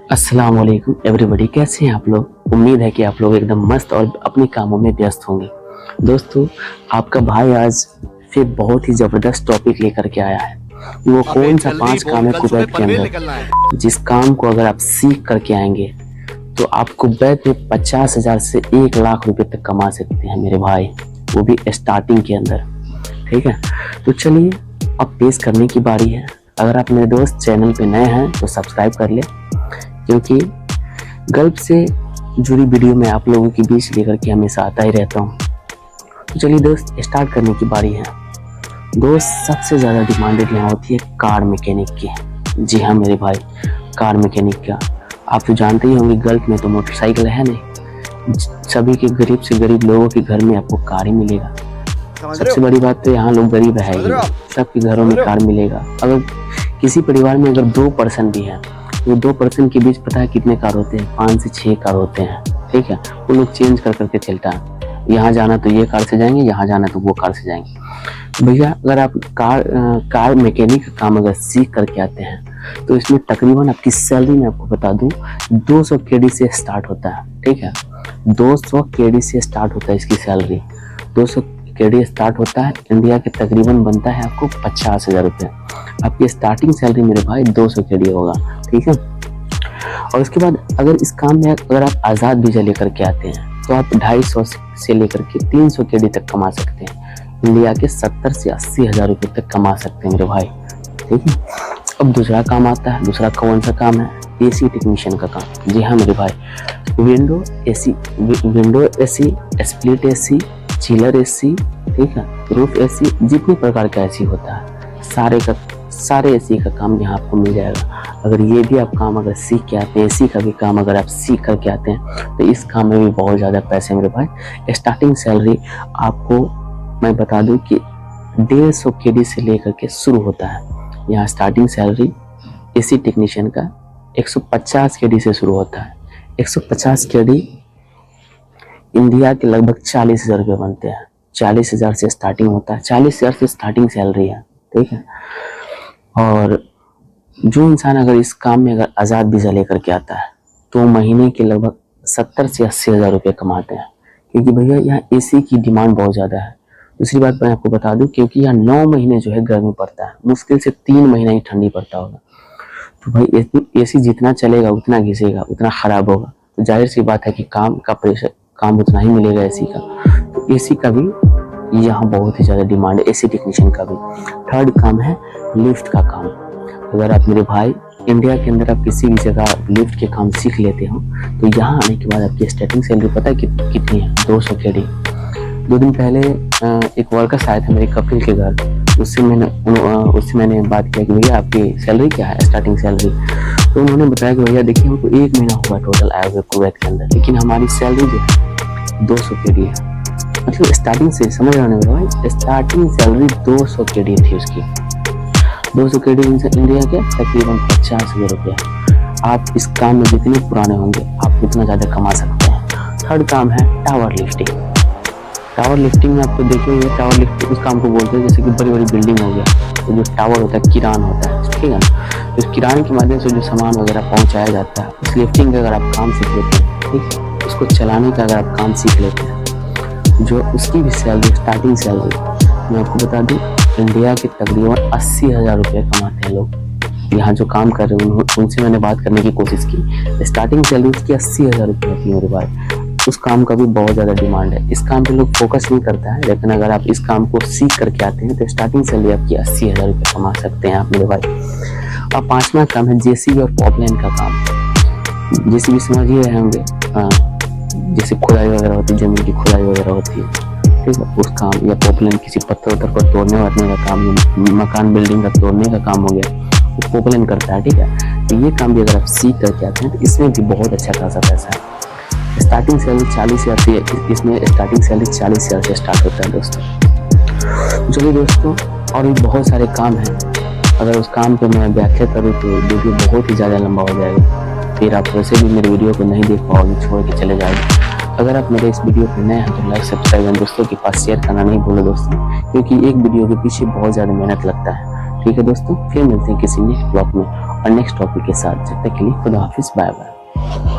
अस्सलाम वालेकुम एवरीबॉडी, कैसे हैं आप लोग। उम्मीद है कि आप लोग एकदम मस्त और अपने कामों में व्यस्त होंगे। दोस्तों, आपका भाई आज फिर बहुत ही ज़बरदस्त टॉपिक लेकर के आया है। वो कौन सा 5 काम है कुवैत के अंदर, जिस काम को अगर आप सीख करके आएंगे तो आप कुवैत में 50,000 से 1 लाख रुपए तक कमा सकते हैं मेरे भाई, वो भी स्टार्टिंग के अंदर। ठीक है, तो चलिए अब पेश करने की बारी है। अगर आप मेरे दोस्त चैनल पे नए हैं तो सब्सक्राइब कर ले, क्योंकि गल्फ से जुड़ी वीडियो मैं आप लोगों के बीच लेकर के हमेशा आता ही रहता हूँ। तो चलिए दोस्त, स्टार्ट करने की बारी है। दोस्त, सबसे ज़्यादा डिमांडेड यहाँ होती है कार मैकेनिक की। जी हाँ मेरे भाई, कार मैकेनिक का आप तो जानते ही होंगे, गल्फ में तो मोटरसाइकिल है नहीं। सभी के गरीब से गरीब लोगों के घर में आपको कार ही मिलेगा। सबसे बड़ी बात तो यहाँ लोग गरीब है ही, सबके घरों में कार मिलेगा। अगर किसी परिवार में अगर 2 पर्सन भी हैं, वो 2 पर्सन के बीच पता है कितने कार होते हैं? 5 से 6 कार होते हैं। ठीक है, वो लोग चेंज कर करके चलता है। यहाँ जाना तो ये कार से जाएंगे, यहाँ जाना तो वो कार से जाएंगे। तो भैया, अगर आप कार मैकेनिक का काम अगर सीख करके आते हैं तो इसमें तकरीबन आपकी सैलरी मैं आपको बता दूं 200 केडी से स्टार्ट होता है। ठीक है, 200 केडी से स्टार्ट होता है इसकी सैलरी। 200 केडी स्टार्ट होता है, इंडिया के तकरीबन बनता है आपको 50,000 रुपये। आपकी स्टार्टिंग सैलरी मेरे भाई 200 केडी होगा। ठीक है, और उसके बाद अगर इस काम में अगर आप आज़ाद वीज़ा लेकर के आते हैं तो आप 250 से लेकर के 300 केडी तक कमा सकते हैं। इंडिया के 70 से 80,000 रुपये तक कमा सकते हैं मेरे भाई। ठीक है, अब दूसरा काम आता है। दूसरा कौन सा काम है? एसी टेक्नीशियन का काम। जी हाँ मेरे भाई, window AC, split AC, chiller AC, ठीक है, रूफ एसी, जितने प्रकार का एसी होता है सारे एसी का काम यहाँ आपको मिल जाएगा। अगर ये भी आप काम अगर सीख के आते हैं, एसी का भी काम अगर आप सीख करके आते हैं तो इस काम में भी बहुत ज़्यादा पैसे मेरे भाई। स्टार्टिंग सैलरी आपको मैं बता दूं कि 150 केडी से लेकर के शुरू होता है। यहाँ स्टार्टिंग सैलरी एसी टेक्नीशियन का 150 केडी से शुरू होता है। 150 केडी इंडिया के लगभग 40,000 रुपये बनते हैं। 40,000 से स्टार्टिंग होता है, 40,000 से स्टार्टिंग सैलरी है। ठीक है, और जो इंसान अगर इस काम में अगर आज़ाद वीज़ा लेकर के आता है तो महीने के लगभग 70 से 80,000 रुपये कमाते हैं, क्योंकि भैया यहाँ एसी की डिमांड बहुत ज़्यादा है। दूसरी बात मैं आपको बता दूं, क्योंकि यहाँ 9 महीने जो है गर्मी पड़ता है, मुश्किल से 3 महीना ही ठंडी पड़ता होगा। तो भाई एसी जितना चलेगा उतना घिसेगा, उतना ख़राब होगा, तो जाहिर सी बात है कि काम उतना ही मिलेगा एसी का। तो एसी का भी यहाँ बहुत ही ज़्यादा डिमांड है, एसी टेक्नीशियन का भी। थर्ड काम है लिफ्ट का काम। अगर आप मेरे भाई इंडिया के अंदर आप किसी भी जगह लिफ्ट के काम सीख लेते हो तो यहाँ आने के बाद आपकी स्टार्टिंग सैलरी पता है कितनी है? 200 केडी। 2 दिन पहले एक वर्कर्स आए थे मेरे कपिल के घर, उससे मैंने बात किया कि भैया आपकी सैलरी क्या है, स्टार्टिंग सैलरी। तो उन्होंने बताया कि भैया देखिए, हमको 1 महीना हुआ टोटल आए हुए कुवैत के अंदर, लेकिन हमारी सैलरी जो है 200 केडी है। मतलब स्टार्टिंग से, समझ रहे हैं भाई, स्टार्टिंग सैलरी 200 केडी थी उसकी। 200 केडी इंडिया के तकरीबन 50,000 रुपये। आप इस काम में जितने पुराने होंगे आप उतना ज़्यादा कमा सकते हैं। थर्ड काम है टावर लिफ्टिंग। टावर लिफ्टिंग में आपको देखिए, टावर लिफ्टिंग उस काम को बोलते हैं जैसे कि बड़ी बड़ी बिल्डिंग हो गया तो जो टावर होता है, किरान होता है, ठीक है ना। तो किरान के माध्यम से जो सामान वगैरह पहुँचाया जाता है, उस लिफ्टिंग का अगर आप काम सीख लेते हैं, ठीक है, उसको चलाने का अगर आप काम सीख लेते हैं, जो उसकी भी सैलरी, स्टार्टिंग सैलरी मैं आपको बता दूं, इंडिया के तकरीबन 80,000 रुपये कमाते हैं लोग। यहाँ जो काम कर रहे हैं उनसे मैंने बात करने की कोशिश की, स्टार्टिंग सैलरी उसकी 80,000 रुपये होती है मेरे भाई। उस काम का भी बहुत ज़्यादा डिमांड है। इस काम पे लोग फोकस नहीं करता है, लेकिन अगर आप इस काम को सीख करके आते हैं तो स्टार्टिंग सैलरी आपकी 80,000 रुपये कमा सकते हैं आप मेरे भाई। और 5वां काम है जेसीबी और पॉपलाइन का काम। जेसीबी समझ ही रहे होंगे, जैसे खुदाई वगैरह होती है, जमीन की खुदाई वगैरह होती है, ठीक है, उस काम, या पॉपलाइन किसी पत्थर उत्तर को तोड़ने वाड़ने का काम, मकान बिल्डिंग का तोड़ने का काम हो गया, वो पॉपलाइन करता है। ठीक है, तो ये काम भी अगर आप सीख करके आते हैं तो इसमें भी बहुत अच्छा खासा पैसा है। स्टार्टिंग सैलरी 40,000 से, इसमें स्टार्टिंग सैलरी 40,000 से स्टार्ट होता है दोस्तों। चलिए दोस्तों, और भी बहुत सारे काम हैं। अगर उस काम को मैं व्याख्या करूँ तो वीडियो बहुत ही ज़्यादा लंबा हो जाएगा, फिर आप वैसे भी मेरे वीडियो को नहीं देख पाओगे, छोड़ के चले जाओगे। अगर आप मेरे इस वीडियो पर नए हैं तो लाइक, सब्सक्राइब और दोस्तों के पास शेयर करना नहीं भूलो दोस्तों, क्योंकि एक वीडियो के पीछे बहुत ज़्यादा मेहनत लगता है। ठीक है दोस्तों, फिर मिलते हैं किसी नेक्स्ट ब्लॉग में। और नेक्स्ट टॉपिक के साथ। जब तक के लिए खुदा हाफिज, बाय बाय।